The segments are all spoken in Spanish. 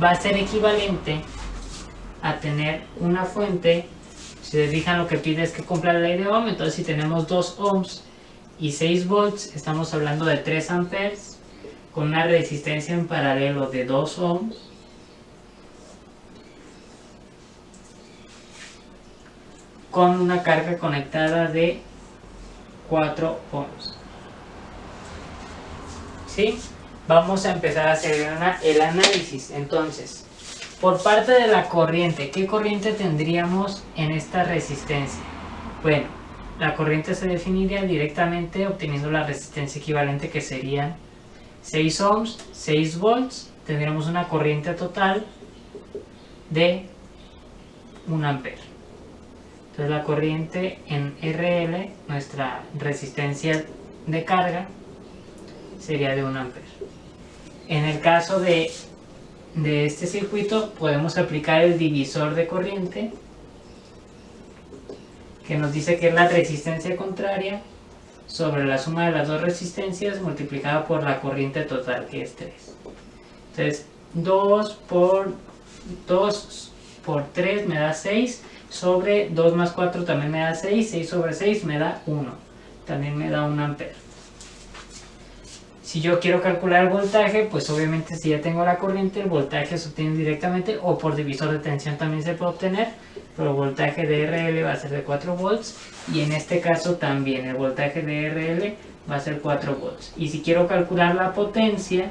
va a ser equivalente a tener una fuente. Si se fijan, lo que pide es que cumpla la ley de Ohm. Entonces si tenemos 2 ohms y 6 volts, estamos hablando de 3 amperes con una resistencia en paralelo de 2 ohms con una carga conectada de 4 ohms. ¿Sí? Vamos a empezar a hacer el análisis. Entonces, por parte de la corriente, ¿qué corriente tendríamos en esta resistencia? Bueno, la corriente se definiría directamente obteniendo la resistencia equivalente, que serían 6 ohms, 6 volts. Tendríamos una corriente total de 1 ampere. Entonces la corriente en RL, nuestra resistencia de carga, sería de 1 ampere. En el caso de este circuito podemos aplicar el divisor de corriente, que nos dice que es la resistencia contraria sobre la suma de las dos resistencias multiplicada por la corriente total, que es 3. Entonces 2 por 3 me da 6, sobre 2 más 4 también me da 6, 6 sobre 6 me da 1, también me da 1 ampere. Si yo quiero calcular el voltaje, pues obviamente si ya tengo la corriente, el voltaje se obtiene directamente, o por divisor de tensión también se puede obtener, pero el voltaje de RL va a ser de 4 volts, y en este caso también el voltaje de RL va a ser 4 volts. Y si quiero calcular la potencia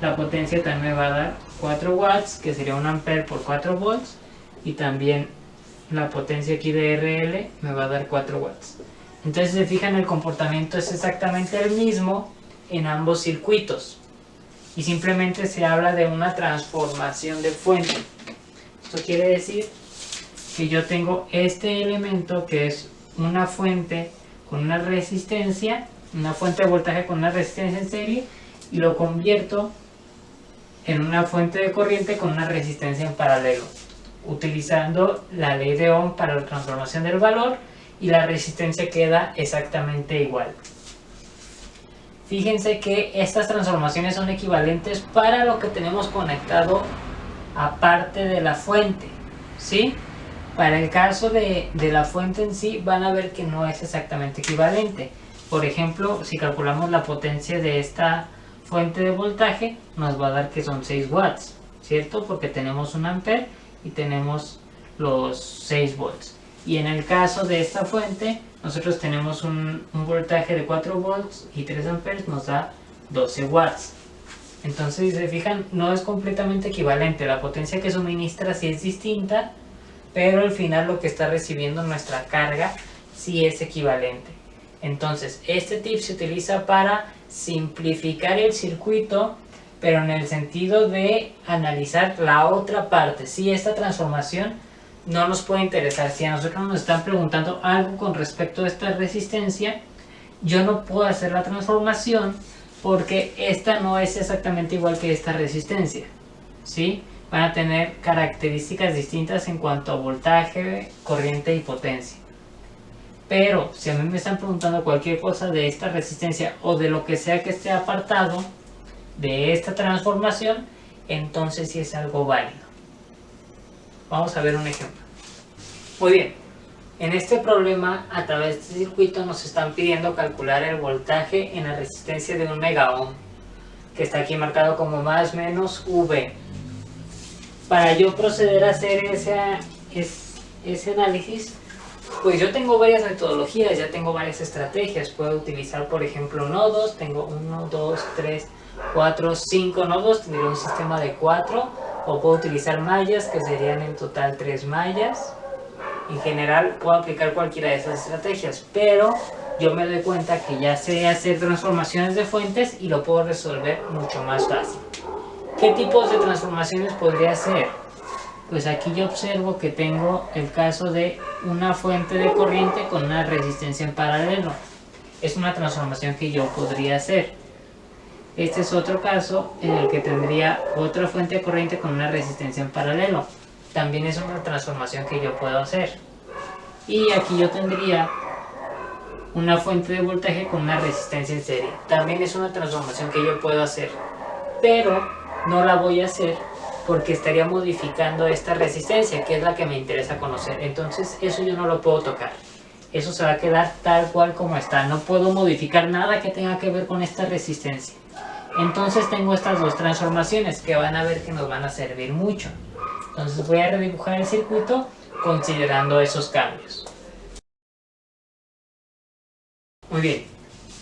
también me va a dar 4 watts, que sería 1 ampere por 4 volts, y también la potencia aquí de RL me va a dar 4 watts. Entonces, si se fijan, el comportamiento es exactamente el mismo en ambos circuitos, y simplemente se habla de una transformación de fuente. Esto quiere decir que yo tengo este elemento, que es una fuente con una resistencia, una fuente de voltaje con una resistencia en serie, y lo convierto en una fuente de corriente con una resistencia en paralelo, utilizando la ley de Ohm para la transformación del valor, y la resistencia queda exactamente igual. Fíjense que estas transformaciones son equivalentes para lo que tenemos conectado aparte de la fuente, ¿sí? Para el caso de la fuente en sí, van a ver que no es exactamente equivalente. Por ejemplo, si calculamos la potencia de esta fuente de voltaje, nos va a dar que son 6 watts, ¿cierto? Porque tenemos 1 ampere y tenemos los 6 volts. Y en el caso de esta fuente, nosotros tenemos un voltaje de 4 volts y 3 amperes, nos da 12 watts. Entonces, si se fijan, no es completamente equivalente. La potencia que suministra sí es distinta, pero al final lo que está recibiendo nuestra carga sí es equivalente. Entonces, este tip se utiliza para simplificar el circuito, pero en el sentido de analizar la otra parte. Si esta transformación no nos puede interesar, si a nosotros nos están preguntando algo con respecto a esta resistencia, yo no puedo hacer la transformación porque esta no es exactamente igual que esta resistencia, ¿sí? Van a tener características distintas en cuanto a voltaje, corriente y potencia. Pero si a mí me están preguntando cualquier cosa de esta resistencia o de lo que sea que esté apartado de esta transformación, entonces sí es algo válido. Vamos a ver un ejemplo. Muy bien, en este problema, a través de este circuito, nos están pidiendo calcular el voltaje en la resistencia de 1 mega ohm, que está aquí marcado como más menos V. Para yo proceder a hacer ese análisis, pues yo tengo varias metodologías, ya tengo varias estrategias. Puedo utilizar, por ejemplo, nodos. Tengo 1, 2, 3, 4, 5 nodos, tendría un sistema de 4. O puedo utilizar mallas, que serían en total 3 mallas. En general puedo aplicar cualquiera de esas estrategias, pero yo me doy cuenta que ya sé hacer transformaciones de fuentes y lo puedo resolver mucho más fácil. ¿Qué tipos de transformaciones podría hacer? Pues aquí yo observo que tengo el caso de una fuente de corriente con una resistencia en paralelo. Es una transformación que yo podría hacer. Este es otro caso en el que tendría otra fuente de corriente con una resistencia en paralelo. También es una transformación que yo puedo hacer. Y aquí yo tendría una fuente de voltaje con una resistencia en serie. También es una transformación que yo puedo hacer, pero no la voy a hacer porque estaría modificando esta resistencia, que es la que me interesa conocer. Entonces eso yo no lo puedo tocar. Eso se va a quedar tal cual como está. No puedo modificar nada que tenga que ver con esta resistencia. Entonces tengo estas dos transformaciones que van a ver que nos van a servir mucho. Entonces voy a redibujar el circuito considerando esos cambios. Muy bien.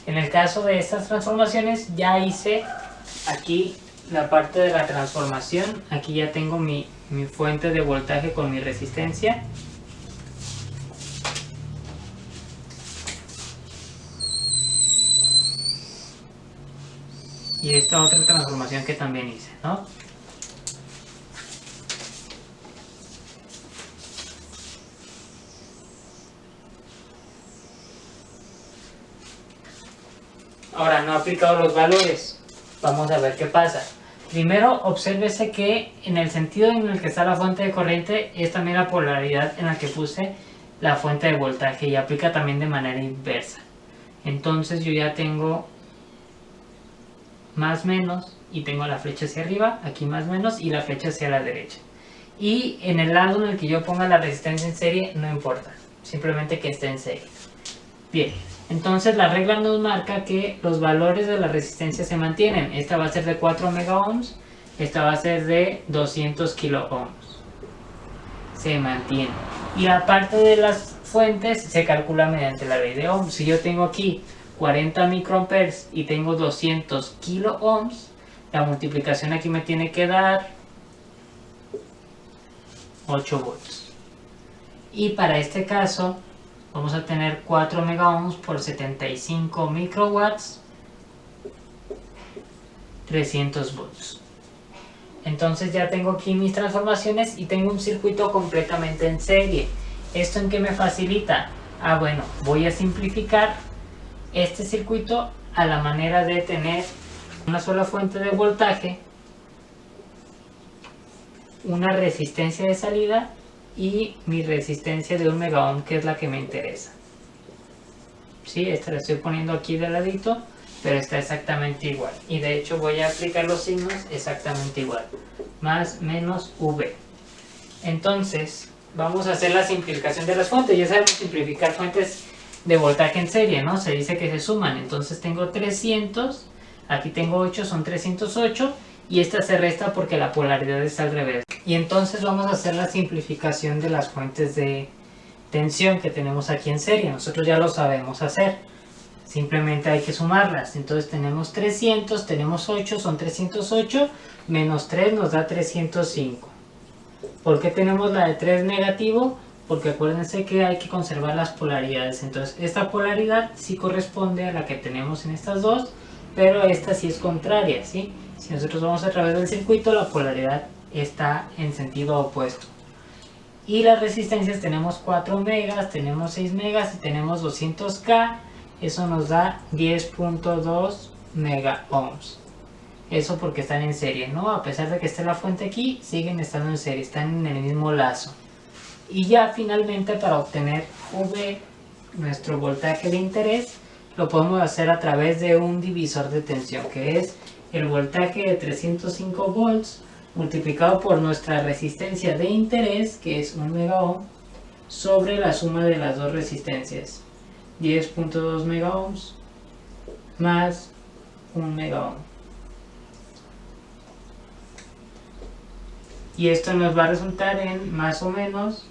En el caso de estas transformaciones ya hice aquí la parte de la transformación. Aquí ya tengo mi fuente de voltaje con mi resistencia. Y esta otra transformación que también hice, ¿no? Ahora no he aplicado los valores. Vamos a ver qué pasa. Primero, obsérvese que en el sentido en el que está la fuente de corriente es también la polaridad en la que puse la fuente de voltaje y aplica también de manera inversa. Entonces yo ya tengo más menos y tengo la flecha hacia arriba, aquí más menos y la flecha hacia la derecha. Y en el lado en el que yo ponga la resistencia en serie no importa, simplemente que esté en serie. Bien, entonces la regla nos marca que los valores de la resistencia se mantienen. Esta va a ser de 4 mega ohms, esta va a ser de 200 kilo ohms. Se mantiene. Y la parte de las fuentes se calcula mediante la ley de Ohm. Si yo tengo aquí 40 microamperes y tengo 200 kilo ohms, la multiplicación aquí me tiene que dar 8 volts. Y para este caso vamos a tener 4 mega ohms por 75 microwatts, 300 volts. Entonces ya tengo aquí mis transformaciones y tengo un circuito completamente en serie. ¿Esto en qué me facilita? Bueno, voy a simplificar este circuito a la manera de tener una sola fuente de voltaje, una resistencia de salida y mi resistencia de 1 mega ohm, que es la que me interesa. Sí, esta la estoy poniendo aquí de ladito, pero está exactamente igual. Y de hecho voy a aplicar los signos exactamente igual. Más, menos, V. Entonces, vamos a hacer la simplificación de las fuentes. Ya sabemos simplificar fuentes de voltaje en serie, ¿no? Se dice que se suman. Entonces tengo 300, aquí tengo 8, son 308. Y esta se resta porque la polaridad está al revés. Y entonces vamos a hacer la simplificación de las fuentes de tensión que tenemos aquí en serie. Nosotros ya lo sabemos hacer. Simplemente hay que sumarlas. Entonces tenemos 300, tenemos 8, son 308, menos 3 nos da 305. ¿Por qué tenemos la de 3 negativo? Porque acuérdense que hay que conservar las polaridades. Entonces esta polaridad sí corresponde a la que tenemos en estas dos, pero esta sí es contraria, ¿sí? Si nosotros vamos a través del circuito, la polaridad está en sentido opuesto. Y las resistencias tenemos 4 megas, tenemos 6 megas y tenemos 200K. Eso nos da 10.2 mega ohms. Eso porque están en serie, ¿no? A pesar de que esté la fuente aquí, siguen estando en serie, están en el mismo lazo. Y ya finalmente para obtener V, nuestro voltaje de interés, lo podemos hacer a través de un divisor de tensión, que es el voltaje de 305 volts multiplicado por nuestra resistencia de interés, que es 1 mega ohm, sobre la suma de las dos resistencias. 10.2 mega ohms más 1 mega ohm. Y esto nos va a resultar en más o menos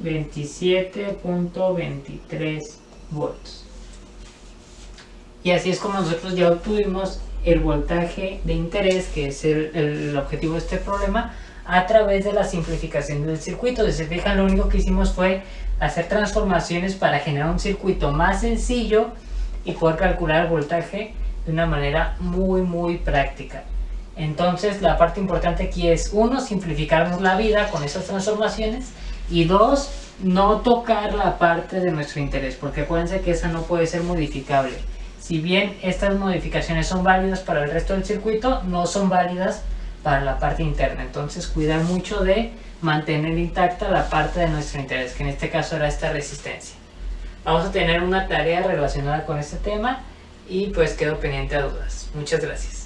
27.23 volts. Y así es como nosotros ya obtuvimos el voltaje de interés, que es el objetivo de este problema, a través de la simplificación del circuito. Si se fijan, lo único que hicimos fue hacer transformaciones para generar un circuito más sencillo y poder calcular el voltaje de una manera muy práctica. Entonces la parte importante aquí es, 1, simplificarnos la vida con esas transformaciones, y 2, no tocar la parte de nuestro interés, porque acuérdense que esa no puede ser modificable. Si bien estas modificaciones son válidas para el resto del circuito, no son válidas para la parte interna. Entonces cuidar mucho de mantener intacta la parte de nuestro interés, que en este caso era esta resistencia. Vamos a tener una tarea relacionada con este tema y pues quedo pendiente a dudas. Muchas gracias.